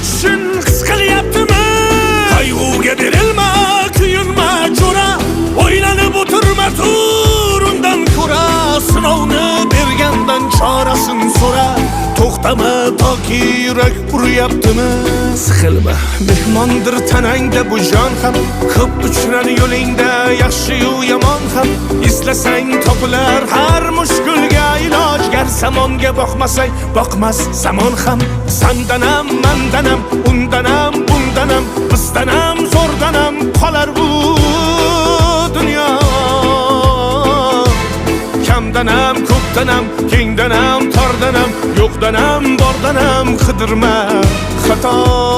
o'tishing his qilyaptimi? Qayg'uga berilma, kuyinma jo'ra, o'ylanib o'tirma, tur undan ko'ra, sinovni bergandan chorasin so'ra. To'xtama toki yurak uryaptimi? Siqilma, mehmondir tanangda bu jon ham, ko'p uchrar yo'lingda yaxshi-yu yomon ham. Islasang topilar har mushkulga iloj, gar zamonga boqmasang boqmas zamon ham. Sandanam, mandanam, undanam, bundanam, bizdanam, zo'rdanam qolar bu dunyo. Kamdanam, ko'pdanam, kengdanam, tordanam, yo'qdanam, bordanam qidirma xato.